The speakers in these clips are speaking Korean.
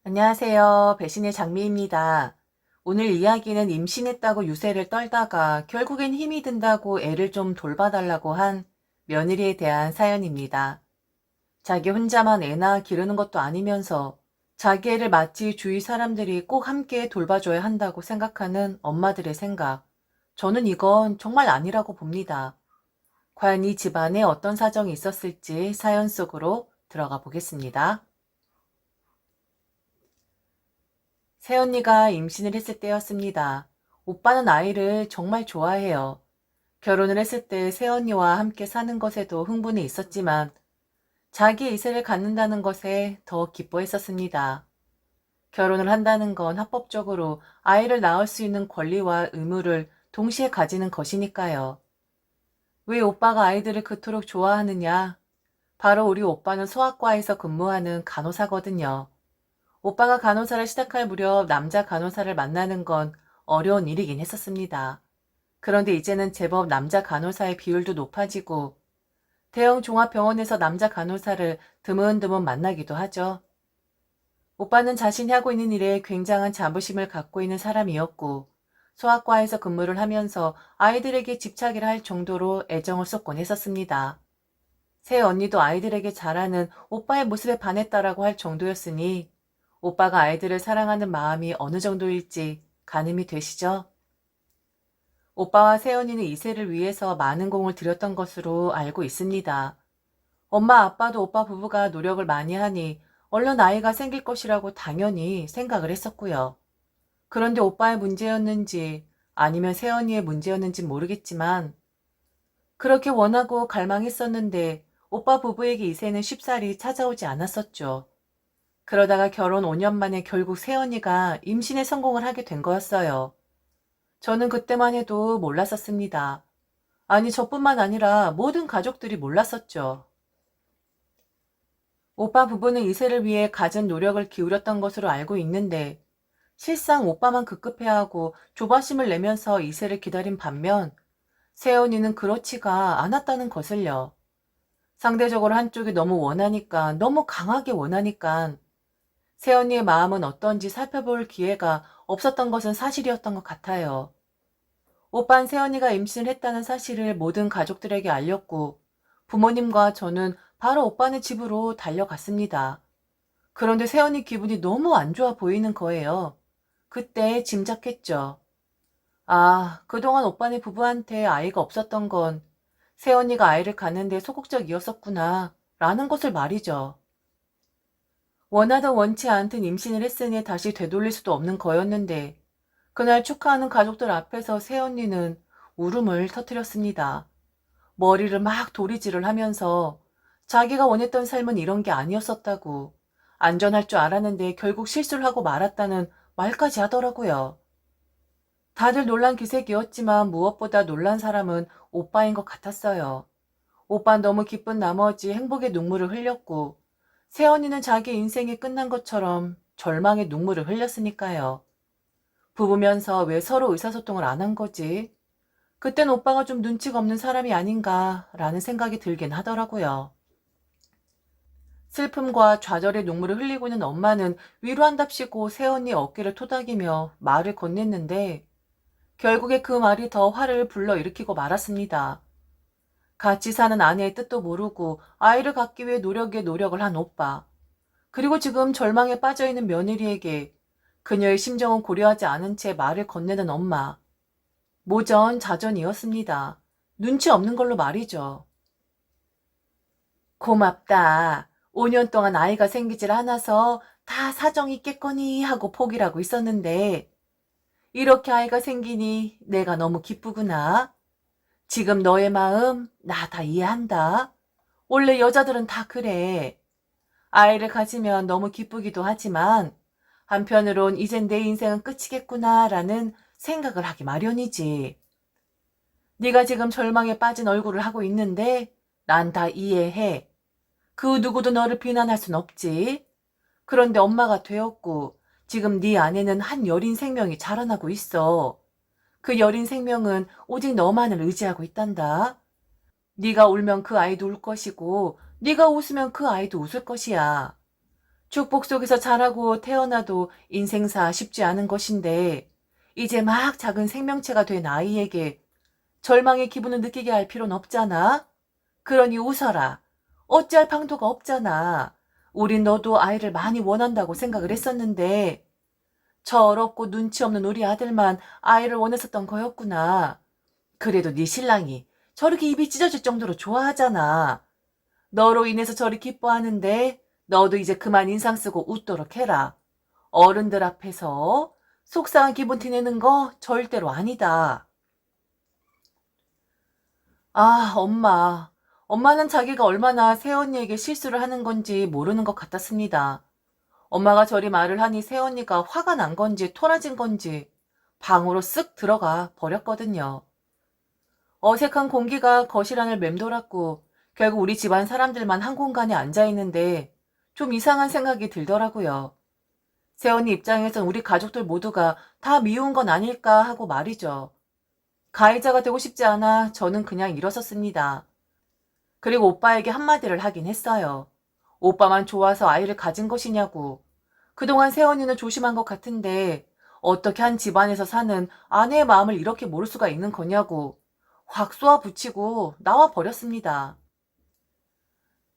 안녕하세요. 배신의 장미입니다. 오늘 이야기는 임신했다고 유세를 떨다가 결국엔 힘이 든다고 애를 좀 돌봐달라고 한 며느리에 대한 사연입니다. 자기 혼자만 애나 기르는 것도 아니면서 자기 애를 마치 주위 사람들이 꼭 함께 돌봐줘야 한다고 생각하는 엄마들의 생각. 저는 이건 정말 아니라고 봅니다. 과연 이 집안에 어떤 사정이 있었을지 사연 속으로 들어가 보겠습니다. 새언니가 임신을 했을 때였습니다. 오빠는 아이를 정말 좋아해요. 결혼을 했을 때 새언니와 함께 사는 것에도 흥분해 있었지만 자기 이세를 갖는다는 것에 더 기뻐했었습니다. 결혼을 한다는 건 합법적으로 아이를 낳을 수 있는 권리와 의무를 동시에 가지는 것이니까요. 왜 오빠가 아이들을 그토록 좋아하느냐? 바로 우리 오빠는 소아과에서 근무하는 간호사거든요. 오빠가 간호사를 시작할 무렵 남자 간호사를 만나는 건 어려운 일이긴 했었습니다. 그런데 이제는 제법 남자 간호사의 비율도 높아지고 대형 종합병원에서 남자 간호사를 드문드문 만나기도 하죠. 오빠는 자신이 하고 있는 일에 굉장한 자부심을 갖고 있는 사람이었고 소아과에서 근무를 하면서 아이들에게 집착이라 할 정도로 애정을 쏟곤 했었습니다. 새 언니도 아이들에게 잘하는 오빠의 모습에 반했다라고 할 정도였으니 오빠가 아이들을 사랑하는 마음이 어느 정도일지 가늠이 되시죠? 오빠와 새언니는 이세를 위해서 많은 공을 들였던 것으로 알고 있습니다. 엄마 아빠도 오빠 부부가 노력을 많이 하니 얼른 아이가 생길 것이라고 당연히 생각을 했었고요. 그런데 오빠의 문제였는지 아니면 새언니의 문제였는지 모르겠지만 그렇게 원하고 갈망했었는데 오빠 부부에게 이세는 쉽사리 찾아오지 않았었죠. 그러다가 결혼 5년 만에 결국 새언니가 임신에 성공을 하게 된 거였어요. 저는 그때만 해도 몰랐었습니다. 아니, 저뿐만 아니라 모든 가족들이 몰랐었죠. 오빠 부부는 이세를 위해 갖은 노력을 기울였던 것으로 알고 있는데 실상 오빠만 급급해하고 조바심을 내면서 이세를 기다린 반면 새언니는 그렇지가 않았다는 것을요. 상대적으로 한쪽이 너무 원하니까, 너무 강하게 원하니까 새언니의 마음은 어떤지 살펴볼 기회가 없었던 것은 사실이었던 것 같아요. 오빤 새언니가 임신을 했다는 사실을 모든 가족들에게 알렸고 부모님과 저는 바로 오빠네 집으로 달려갔습니다. 그런데 새언니 기분이 너무 안 좋아 보이는 거예요. 그때 짐작했죠. 아, 그동안 오빠네 부부한테 아이가 없었던 건 새언니가 아이를 갖는데 소극적이었었구나 라는 것을 말이죠. 원하든 원치 않든 임신을 했으니 다시 되돌릴 수도 없는 거였는데 그날 축하하는 가족들 앞에서 새언니는 울음을 터뜨렸습니다. 머리를 막 도리질을 하면서 자기가 원했던 삶은 이런 게 아니었었다고 안전할 줄 알았는데 결국 실수를 하고 말았다는 말까지 하더라고요. 다들 놀란 기색이었지만 무엇보다 놀란 사람은 오빠인 것 같았어요. 오빠는 너무 기쁜 나머지 행복의 눈물을 흘렸고 새언니는 자기 인생이 끝난 것처럼 절망의 눈물을 흘렸으니까요. 부부면서 왜 서로 의사소통을 안 한 거지? 그땐 오빠가 좀 눈치가 없는 사람이 아닌가라는 생각이 들긴 하더라고요. 슬픔과 좌절의 눈물을 흘리고 있는 엄마는 위로한답시고 새언니 어깨를 토닥이며 말을 건넸는데 결국에 그 말이 더 화를 불러일으키고 말았습니다. 같이 사는 아내의 뜻도 모르고 아이를 갖기 위해 노력에 노력을 한 오빠. 그리고 지금 절망에 빠져있는 며느리에게 그녀의 심정은 고려하지 않은 채 말을 건네는 엄마. 모전자전이었습니다. 눈치 없는 걸로 말이죠. 고맙다. 5년 동안 아이가 생기질 않아서 다 사정이 있겠거니 하고 포기를 하고 있었는데 이렇게 아이가 생기니 내가 너무 기쁘구나. 지금 너의 마음 나 다 이해한다. 원래 여자들은 다 그래. 아이를 가지면 너무 기쁘기도 하지만 한편으론 이젠 내 인생은 끝이겠구나라는 생각을 하기 마련이지. 네가 지금 절망에 빠진 얼굴을 하고 있는데 난 다 이해해. 그 누구도 너를 비난할 순 없지. 그런데 엄마가 되었고 지금 네 안에는 한 여린 생명이 자라나고 있어. 그 여린 생명은 오직 너만을 의지하고 있단다. 네가 울면 그 아이도 울 것이고 네가 웃으면 그 아이도 웃을 것이야. 축복 속에서 자라고 태어나도 인생사 쉽지 않은 것인데 이제 막 작은 생명체가 된 아이에게 절망의 기분을 느끼게 할 필요는 없잖아. 그러니 웃어라. 어찌할 방도가 없잖아. 우린 너도 아이를 많이 원한다고 생각을 했었는데 철없고 눈치 없는 우리 아들만 아이를 원했었던 거였구나. 그래도 네 신랑이 저렇게 입이 찢어질 정도로 좋아하잖아. 너로 인해서 저리 기뻐하는데 너도 이제 그만 인상 쓰고 웃도록 해라. 어른들 앞에서 속상한 기분 티내는 거 절대로 아니다. 아, 엄마. 엄마는 자기가 얼마나 새언니에게 실수를 하는 건지 모르는 것 같았습니다. 엄마가 저리 말을 하니 새언니가 화가 난 건지 토라진 건지 방으로 쓱 들어가 버렸거든요. 어색한 공기가 거실 안을 맴돌았고 결국 우리 집안 사람들만 한 공간에 앉아 있는데 좀 이상한 생각이 들더라고요. 새언니 입장에선 우리 가족들 모두가 다 미운 건 아닐까 하고 말이죠. 가해자가 되고 싶지 않아 저는 그냥 일어섰습니다. 그리고 오빠에게 한마디를 하긴 했어요. 오빠만 좋아서 아이를 가진 것이냐고. 그동안 새언니는 조심한 것 같은데 어떻게 한 집안에서 사는 아내의 마음을 이렇게 모를 수가 있는 거냐고 확 쏘아붙이고 나와 버렸습니다.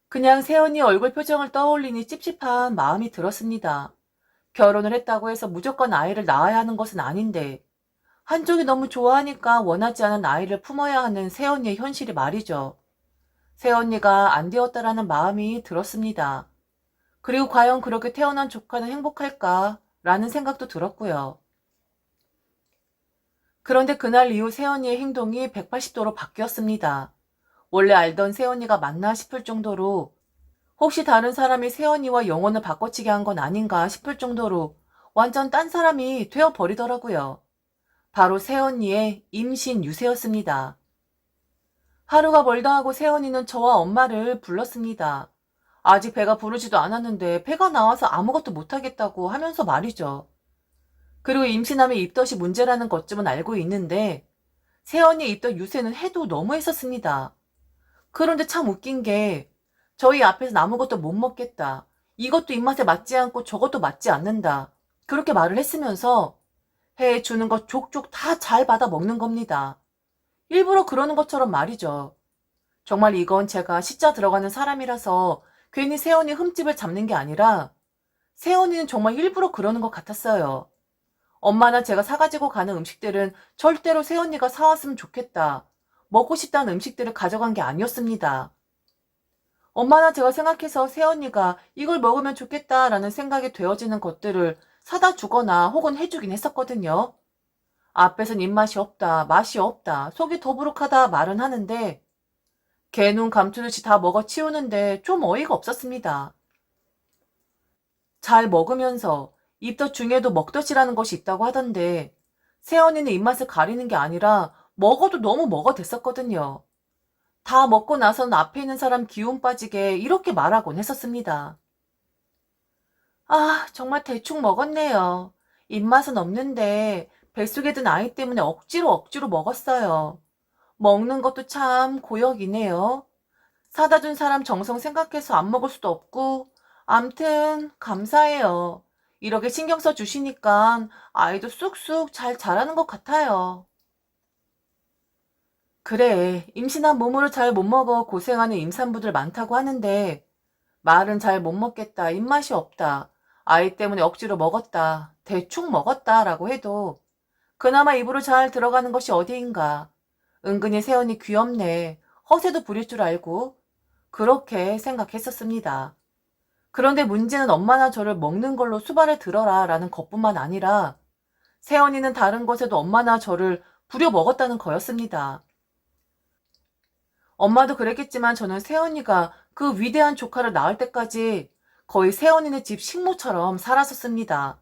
그냥 새언니 얼굴 표정을 떠올리니 찝찝한 마음이 들었습니다. 결혼을 했다고 해서 무조건 아이를 낳아야 하는 것은 아닌데 한쪽이 너무 좋아하니까 원하지 않은 아이를 품어야 하는 새언니의 현실이 말이죠. 새언니가 안 되었다라는 마음이 들었습니다. 그리고 과연 그렇게 태어난 조카는 행복할까? 라는 생각도 들었고요. 그런데 그날 이후 새언니의 행동이 180도로 바뀌었습니다. 원래 알던 새언니가 맞나 싶을 정도로 혹시 다른 사람이 새언니와 영혼을 바꿔치기 한 건 아닌가 싶을 정도로 완전 딴 사람이 되어버리더라고요. 바로 새언니의 임신 유세였습니다. 하루가 멀다 하고 새언니는 저와 엄마를 불렀습니다. 아직 배가 부르지도 않았는데 배가 나와서 아무것도 못하겠다고 하면서 말이죠. 그리고 임신하면 입덧이 문제라는 것쯤은 알고 있는데 새언니 입덧 유세는 해도 너무했었습니다. 그런데 참 웃긴 게 저희 앞에서 아무것도 못 먹겠다. 이것도 입맛에 맞지 않고 저것도 맞지 않는다. 그렇게 말을 했으면서 해 주는 것 족족 다 잘 받아 먹는 겁니다. 일부러 그러는 것처럼 말이죠. 정말 이건 제가 시자 들어가는 사람이라서 괜히 새언니 흠집을 잡는 게 아니라 새언니는 정말 일부러 그러는 것 같았어요. 엄마나 제가 사가지고 가는 음식들은 절대로 새언니가 사왔으면 좋겠다. 먹고 싶다는 음식들을 가져간 게 아니었습니다. 엄마나 제가 생각해서 새언니가 이걸 먹으면 좋겠다라는 생각이 되어지는 것들을 사다 주거나 혹은 해주긴 했었거든요. 앞에선 입맛이 없다, 맛이 없다, 속이 더부룩하다 말은 하는데 개눈 감추듯이 다 먹어 치우는데 좀 어이가 없었습니다. 잘 먹으면서 입덧 중에도 먹덧이라는 것이 있다고 하던데 새언니는 입맛을 가리는 게 아니라 먹어도 너무 먹어댔었거든요. 다 먹고 나서는 앞에 있는 사람 기운 빠지게 이렇게 말하곤 했었습니다. 아, 정말 대충 먹었네요. 입맛은 없는데 뱃속에 든 아이 때문에 억지로 먹었어요. 먹는 것도 참 고역이네요. 사다 준 사람 정성 생각해서 안 먹을 수도 없고, 암튼, 감사해요. 이렇게 신경 써 주시니까 아이도 쑥쑥 잘 자라는 것 같아요. 그래, 임신한 몸으로 잘 못 먹어 고생하는 임산부들 많다고 하는데, 말은 잘 못 먹겠다, 입맛이 없다, 아이 때문에 억지로 먹었다, 대충 먹었다 라고 해도, 그나마 입으로 잘 들어가는 것이 어디인가. 은근히 새언니 귀엽네. 허세도 부릴 줄 알고. 그렇게 생각했었습니다. 그런데 문제는 엄마나 저를 먹는 걸로 수발을 들어라 라는 것뿐만 아니라 새언니는 다른 것에도 엄마나 저를 부려 먹었다는 거였습니다. 엄마도 그랬겠지만 저는 새언니가 그 위대한 조카를 낳을 때까지 거의 새언니네 집 식모처럼 살았었습니다.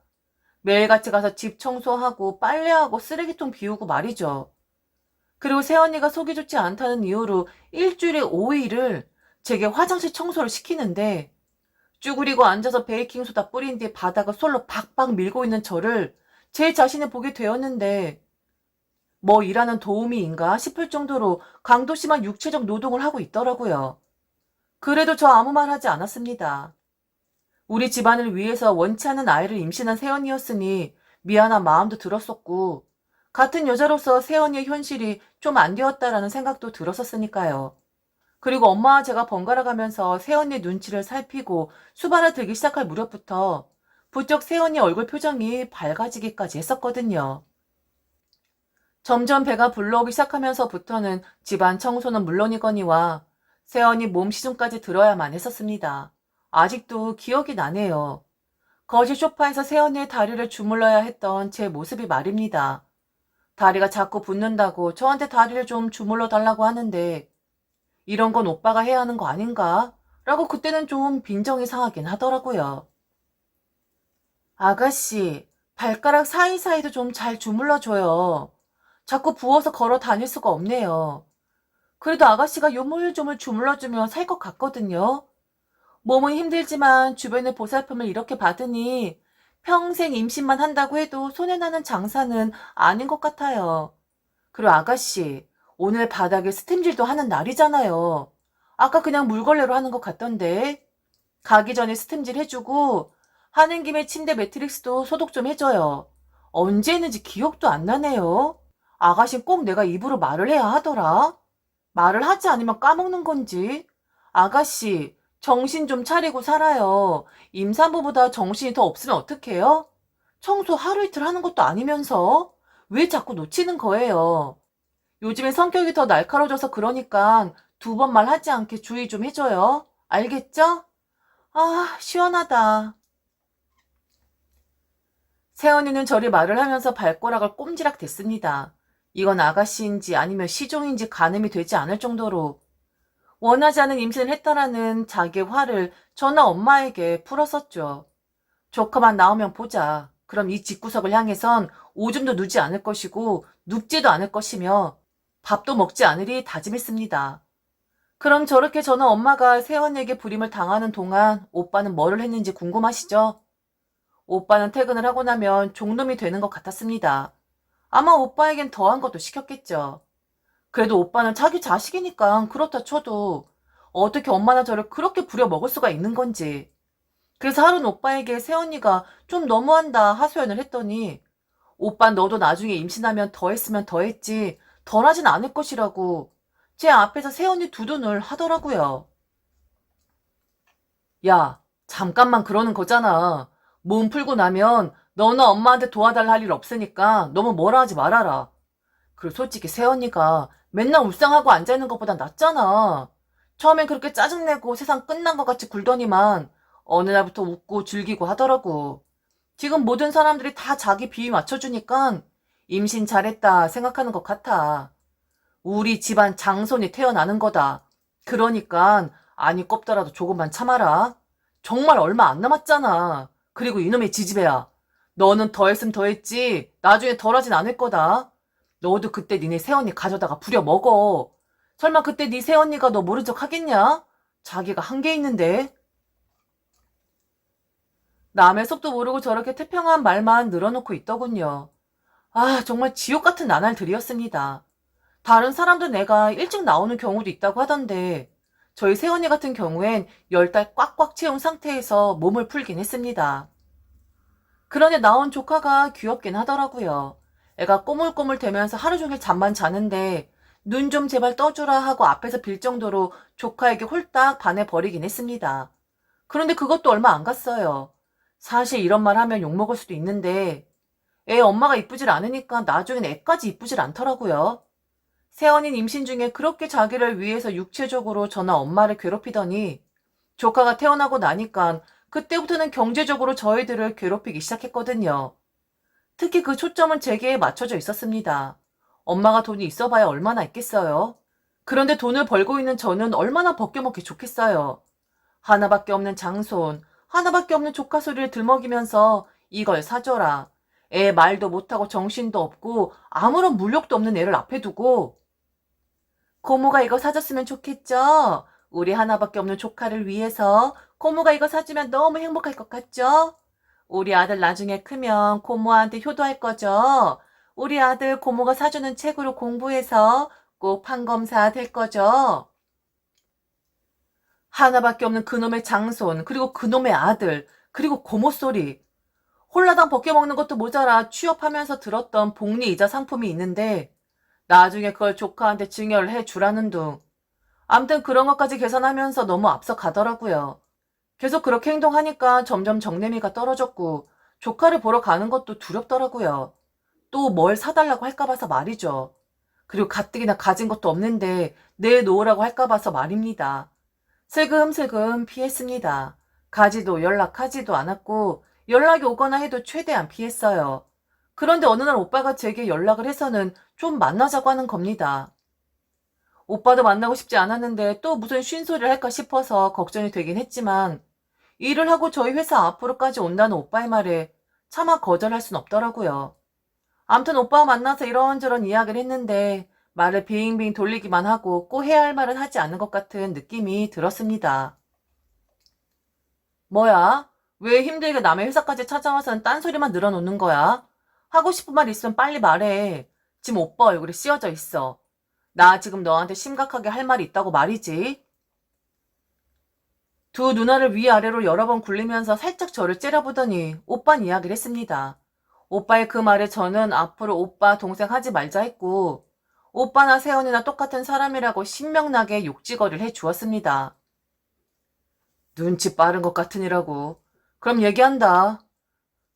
매일같이 가서 집 청소하고 빨래하고 쓰레기통 비우고 말이죠. 그리고 새언니가 속이 좋지 않다는 이유로 일주일에 5일을 제게 화장실 청소를 시키는데 쭈그리고 앉아서 베이킹소다 뿌린 뒤에 바닥을 솔로 박박 밀고 있는 저를 제 자신을 보게 되었는데 뭐 일하는 도우미인가 싶을 정도로 강도 심한 육체적 노동을 하고 있더라고요. 그래도 저 아무 말 하지 않았습니다. 우리 집안을 위해서 원치 않는 아이를 임신한 세연이었으니 미안한 마음도 들었었고, 같은 여자로서 세연이의 현실이 좀 안 되었다라는 생각도 들었었으니까요. 그리고 엄마와 제가 번갈아 가면서 세연이 눈치를 살피고 수발을 들기 시작할 무렵부터 부쩍 세연이 얼굴 표정이 밝아지기까지 했었거든요. 점점 배가 불러오기 시작하면서부터는 집안 청소는 물론이거니와 세연이 몸 시중까지 들어야만 했었습니다. 아직도 기억이 나네요. 거실 소파에서 세연이의 다리를 주물러야 했던 제 모습이 말입니다. 다리가 자꾸 붓는다고 저한테 다리를 좀 주물러 달라고 하는데 이런 건 오빠가 해야 하는 거 아닌가? 라고 그때는 좀 빈정이 상하긴 하더라고요. 아가씨, 발가락 사이사이도 좀 잘 주물러줘요. 자꾸 부어서 걸어 다닐 수가 없네요. 그래도 아가씨가 요물조물 주물러주면 살 것 같거든요. 몸은 힘들지만 주변의 보살핌을 이렇게 받으니 평생 임신만 한다고 해도 손해나는 장사는 아닌 것 같아요. 그리고 아가씨, 오늘 바닥에 스팀질도 하는 날이잖아요. 아까 그냥 물걸레로 하는 것 같던데. 가기 전에 스팀질 해주고 하는 김에 침대 매트릭스도 소독 좀 해줘요. 언제 했는지 기억도 안 나네요. 아가씨 꼭 내가 입으로 말을 해야 하더라. 말을 하지 않으면 까먹는 건지. 아가씨, 정신 좀 차리고 살아요. 임산부보다 정신이 더 없으면 어떡해요? 청소 하루 이틀 하는 것도 아니면서 왜 자꾸 놓치는 거예요? 요즘에 성격이 더 날카로워져서 그러니까 두 번 말하지 않게 주의 좀 해줘요. 알겠죠? 아, 시원하다. 세연이는 저리 말을 하면서 발가락을 꼼지락 댔습니다. 이건 아가씨인지 아니면 시종인지 가늠이 되지 않을 정도로 원하지 않은 임신을 했다라는 자기의 화를 저나 엄마에게 풀었었죠. 조카만 나오면 보자. 그럼 이 집구석을 향해선 오줌도 누지 않을 것이고 눕지도 않을 것이며 밥도 먹지 않으리 다짐했습니다. 그럼 저렇게 저는 엄마가 세연에게 불임을 당하는 동안 오빠는 뭐를 했는지 궁금하시죠? 오빠는 퇴근을 하고 나면 종놈이 되는 것 같았습니다. 아마 오빠에겐 더한 것도 시켰겠죠. 그래도 오빠는 자기 자식이니까 그렇다 쳐도 어떻게 엄마나 저를 그렇게 부려먹을 수가 있는 건지. 그래서 하루는 오빠에게 새언니가 좀 너무한다 하소연을 했더니 오빠 너도 나중에 임신하면 더 했으면 더 했지 덜 하진 않을 것이라고 제 앞에서 새언니 두둔을 하더라고요. 야, 잠깐만 그러는 거잖아. 몸 풀고 나면 너나 엄마한테 도와달라 할 일 없으니까 너무 뭐라 하지 말아라. 그리고 솔직히 새언니가 맨날 울상하고 앉아있는 것보다 낫잖아. 처음엔 그렇게 짜증내고 세상 끝난 것 같이 굴더니만 어느 날부터 웃고 즐기고 하더라고. 지금 모든 사람들이 다 자기 비위 맞춰주니까 임신 잘했다 생각하는 것 같아. 우리 집안 장손이 태어나는 거다. 그러니까 아니 꼽더라도 조금만 참아라. 정말 얼마 안 남았잖아. 그리고 이놈의 지지배야. 너는 더 했으면 더 했지. 나중에 덜 하진 않을 거다. 너도 그때 니네 새언니 가져다가 부려먹어. 설마 그때 네 새언니가 너 모른 척 하겠냐? 자기가 한 게 있는데. 남의 속도 모르고 저렇게 태평한 말만 늘어놓고 있더군요. 아, 정말 지옥 같은 나날들이었습니다. 다른 사람도 내가 일찍 나오는 경우도 있다고 하던데 저희 새언니 같은 경우엔 10달 꽉꽉 채운 상태에서 몸을 풀긴 했습니다. 그러니 나온 조카가 귀엽긴 하더라고요. 애가 꼬물꼬물 대면서 하루 종일 잠만 자는데 눈 좀 제발 떠주라 하고 앞에서 빌 정도로 조카에게 홀딱 반해버리긴 했습니다. 그런데 그것도 얼마 안 갔어요. 사실 이런 말 하면 욕먹을 수도 있는데 애 엄마가 이쁘질 않으니까 나중엔 애까지 이쁘질 않더라고요. 새언닌 임신 중에 그렇게 자기를 위해서 육체적으로 저나 엄마를 괴롭히더니 조카가 태어나고 나니까 그때부터는 경제적으로 저희들을 괴롭히기 시작했거든요. 특히 그 초점은 제게에 맞춰져 있었습니다. 엄마가 돈이 있어봐야 얼마나 있겠어요. 그런데 돈을 벌고 있는 저는 얼마나 벗겨먹기 좋겠어요. 하나밖에 없는 장손, 하나밖에 없는 조카 소리를 들먹이면서 이걸 사줘라. 애 말도 못하고 정신도 없고 아무런 물욕도 없는 애를 앞에 두고 고모가 이거 사줬으면 좋겠죠? 우리 하나밖에 없는 조카를 위해서 고모가 이거 사주면 너무 행복할 것 같죠? 우리 아들 나중에 크면 고모한테 효도할 거죠? 우리 아들 고모가 사주는 책으로 공부해서 꼭 판검사 될 거죠? 하나밖에 없는 그놈의 장손, 그리고 그놈의 아들, 그리고 고모 소리. 홀라당 벗겨먹는 것도 모자라 취업하면서 들었던 복리이자 상품이 있는데 나중에 그걸 조카한테 증여를 해주라는 둥. 암튼 그런 것까지 계산하면서 너무 앞서 가더라고요. 계속 그렇게 행동하니까 점점 정내미가 떨어졌고 조카를 보러 가는 것도 두렵더라고요. 또 뭘 사달라고 할까 봐서 말이죠. 그리고 가뜩이나 가진 것도 없는데 내놓으라고 할까 봐서 말입니다. 슬금슬금 피했습니다. 가지도 연락하지도 않았고 연락이 오거나 해도 최대한 피했어요. 그런데 어느 날 오빠가 제게 연락을 해서는 좀 만나자고 하는 겁니다. 오빠도 만나고 싶지 않았는데 또 무슨 쉰소리를 할까 싶어서 걱정이 되긴 했지만 일을 하고 저희 회사 앞으로까지 온다는 오빠의 말에 차마 거절할 순 없더라고요. 암튼 오빠와 만나서 이런저런 이야기를 했는데 말을 빙빙 돌리기만 하고 꼭 해야 할 말은 하지 않는 것 같은 느낌이 들었습니다. 뭐야? 왜 힘들게 남의 회사까지 찾아와서는 딴소리만 늘어놓는 거야? 하고 싶은 말 있으면 빨리 말해. 지금 오빠 얼굴이 씌어져 있어. 나 지금 너한테 심각하게 할 말이 있다고 말이지. 두 누나를 위아래로 여러 번 굴리면서 살짝 저를 째려보더니 오빤 이야기를 했습니다. 오빠의 그 말에 저는 앞으로 오빠 동생 하지 말자 했고 오빠나 세연이나 똑같은 사람이라고 신명나게 욕지거리를 해주었습니다. 눈치 빠른 것 같으니라고. 그럼 얘기한다.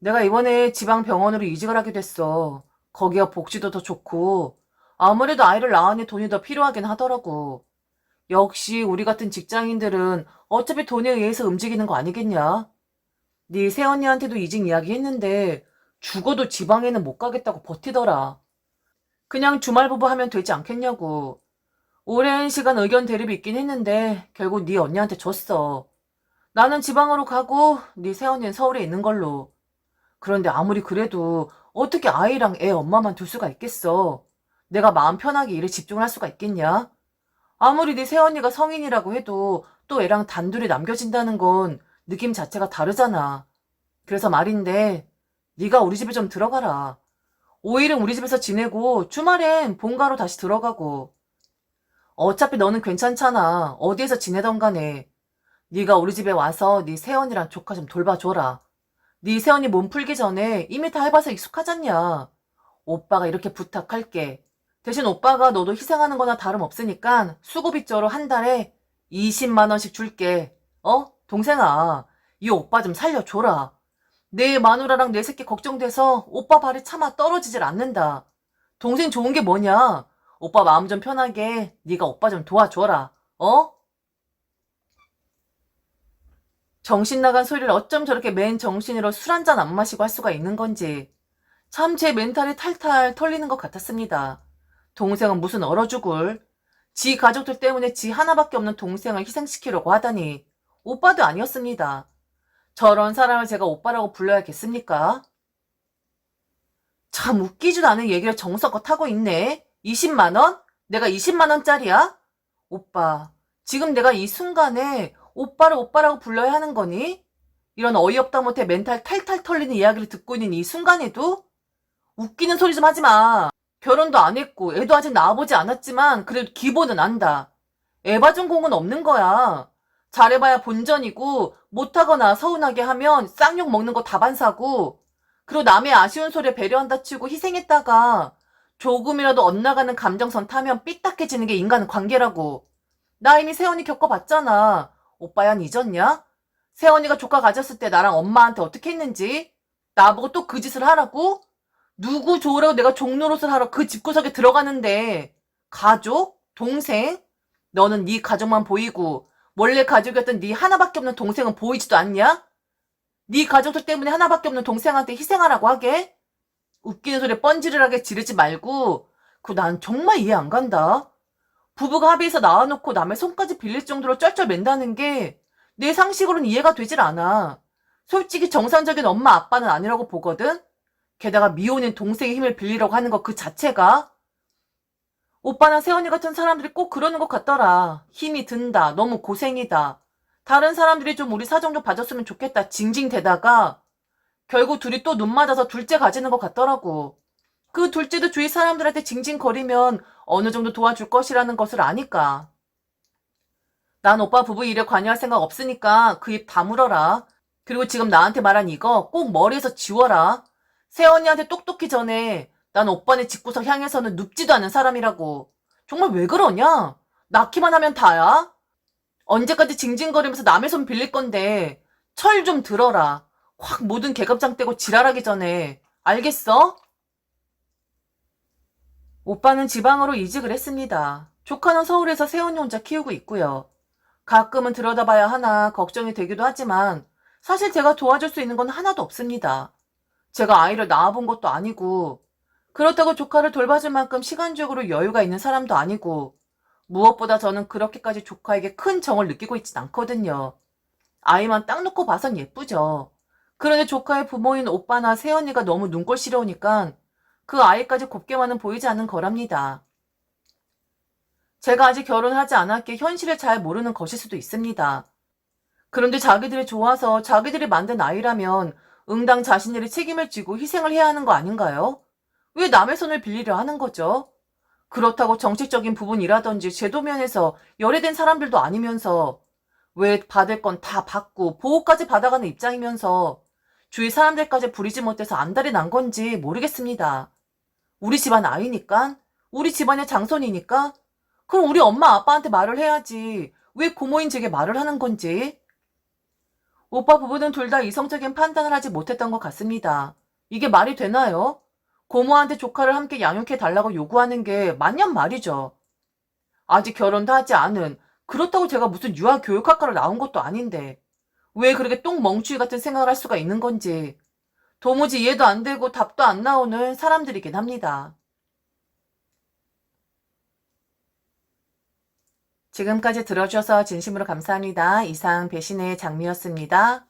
내가 이번에 지방병원으로 이직을 하게 됐어. 거기가 복지도 더 좋고 아무래도 아이를 낳으니 돈이 더 필요하긴 하더라고. 역시 우리 같은 직장인들은 어차피 돈에 의해서 움직이는 거 아니겠냐? 네 새언니한테도 이직 이야기했는데 죽어도 지방에는 못 가겠다고 버티더라. 그냥 주말 부부 하면 되지 않겠냐고. 오랜 시간 의견 대립이 있긴 했는데 결국 네 언니한테 줬어. 나는 지방으로 가고 네 새언니는 서울에 있는 걸로. 그런데 아무리 그래도 어떻게 아이랑 애 엄마만 둘 수가 있겠어. 내가 마음 편하게 일에 집중을 할 수가 있겠냐? 아무리 네 새언니가 성인이라고 해도 또 애랑 단둘이 남겨진다는 건 느낌 자체가 다르잖아. 그래서 말인데 네가 우리 집에 좀 들어가라. 5일은 우리 집에서 지내고 주말엔 본가로 다시 들어가고. 어차피 너는 괜찮잖아. 어디에서 지내던 간에. 네가 우리 집에 와서 네 새언니랑 조카 좀 돌봐줘라. 네 새언니 몸 풀기 전에 이미 다 해봐서 익숙하잖냐. 오빠가 이렇게 부탁할게. 대신 오빠가 너도 희생하는 거나 다름없으니까 수고비조로 한 달에 20만 원씩 줄게. 동생아, 이 오빠 좀 살려줘라. 내 마누라랑 내 새끼 걱정돼서 오빠 발이 차마 떨어지질 않는다. 동생 좋은 게 뭐냐? 오빠 마음 좀 편하게 네가 오빠 좀 도와줘라. 정신 나간 소리를 어쩜 저렇게 맨 정신으로 술 한 잔 안 마시고 할 수가 있는 건지. 참 제 멘탈이 탈탈 털리는 것 같았습니다. 동생은 무슨 얼어 죽을. 지 가족들 때문에 지 하나밖에 없는 동생을 희생시키려고 하다니 오빠도 아니었습니다. 저런 사람을 제가 오빠라고 불러야겠습니까? 참 웃기지도 않은 얘기를 정성껏 하고 있네. 20만 원? 내가 20만 원짜리야? 오빠, 지금 내가 이 순간에 오빠를 오빠라고 불러야 하는 거니? 이런 어이없다 못해 멘탈 탈탈 털리는 이야기를 듣고 있는 이 순간에도? 웃기는 소리 좀 하지 마. 결혼도 안 했고 애도 아직 낳아보지 않았지만 그래도 기본은 안다. 애 봐준 공은 없는 거야. 잘해봐야 본전이고 못하거나 서운하게 하면 쌍욕 먹는 거 다반사고 그리고 남의 아쉬운 소리에 배려한다 치고 희생했다가 조금이라도 엇나가는 감정선 타면 삐딱해지는 게 인간 관계라고. 나 이미 세연이 겪어봤잖아. 오빠야 잊었냐? 세연이가 조카 가졌을 때 나랑 엄마한테 어떻게 했는지? 나보고 또 그 짓을 하라고? 누구 좋으라고 내가 종노릇을 하러 그 집구석에 들어가는데 가족? 동생? 너는 네 가족만 보이고 원래 가족이었던 네 하나밖에 없는 동생은 보이지도 않냐? 네 가족들 때문에 하나밖에 없는 동생한테 희생하라고 하게? 웃기는 소리에 뻔지르르하게 지르지 말고 그거 난 정말 이해 안 간다. 부부가 합의해서 낳아놓고 남의 손까지 빌릴 정도로 쩔쩔맨다는 게 내 상식으로는 이해가 되질 않아. 솔직히 정상적인 엄마 아빠는 아니라고 보거든? 게다가 미혼인 동생의 힘을 빌리려고 하는 거 그 자체가 오빠나 세연이 같은 사람들이 꼭 그러는 것 같더라. 힘이 든다. 너무 고생이다. 다른 사람들이 좀 우리 사정 좀 봐줬으면 좋겠다. 징징대다가 결국 둘이 또 눈 맞아서 둘째 가지는 것 같더라고. 그 둘째도 주위 사람들한테 징징거리면 어느 정도 도와줄 것이라는 것을 아니까. 난 오빠 부부 일에 관여할 생각 없으니까 그 입 다물어라. 그리고 지금 나한테 말한 이거 꼭 머리에서 지워라. 새언니한테 똑똑히 전해. 난 오빠네 집구석 향해서는 눕지도 않은 사람이라고. 정말 왜 그러냐? 낳기만 하면 다야? 언제까지 징징거리면서 남의 손 빌릴 건데 철 좀 들어라. 확 모든 계급장 떼고 지랄하기 전에. 알겠어? 오빠는 지방으로 이직을 했습니다. 조카는 서울에서 새언니 혼자 키우고 있고요. 가끔은 들여다봐야 하나 걱정이 되기도 하지만 사실 제가 도와줄 수 있는 건 하나도 없습니다. 제가 아이를 낳아본 것도 아니고 그렇다고 조카를 돌봐줄 만큼 시간적으로 여유가 있는 사람도 아니고 무엇보다 저는 그렇게까지 조카에게 큰 정을 느끼고 있진 않거든요. 아이만 딱 놓고 봐선 예쁘죠. 그런데 조카의 부모인 오빠나 새언니가 너무 눈꼴 시려우니까 그 아이까지 곱게만은 보이지 않는 거랍니다. 제가 아직 결혼하지 않았기에 현실을 잘 모르는 것일 수도 있습니다. 그런데 자기들이 좋아서 자기들이 만든 아이라면 응당 자신들이 책임을 지고 희생을 해야 하는 거 아닌가요? 왜 남의 손을 빌리려 하는 거죠? 그렇다고 정책적인 부분이라든지 제도 면에서 열애된 사람들도 아니면서 왜 받을 건 다 받고 보호까지 받아가는 입장이면서 주위 사람들까지 부리지 못해서 안달이 난 건지 모르겠습니다. 우리 집안 아이니까? 우리 집안의 장손이니까? 그럼 우리 엄마 아빠한테 말을 해야지. 왜 고모인 제게 말을 하는 건지. 오빠 부부는 둘 다 이성적인 판단을 하지 못했던 것 같습니다. 이게 말이 되나요? 고모한테 조카를 함께 양육해 달라고 요구하는 게 맞냔 말이죠. 아직 결혼도 하지 않은, 그렇다고 제가 무슨 유아 교육학과를 나온 것도 아닌데 왜 그렇게 똥멍충이 같은 생각을 할 수가 있는 건지 도무지 이해도 안 되고 답도 안 나오는 사람들이긴 합니다. 지금까지 들어주셔서 진심으로 감사합니다. 이상 배신의 장미였습니다.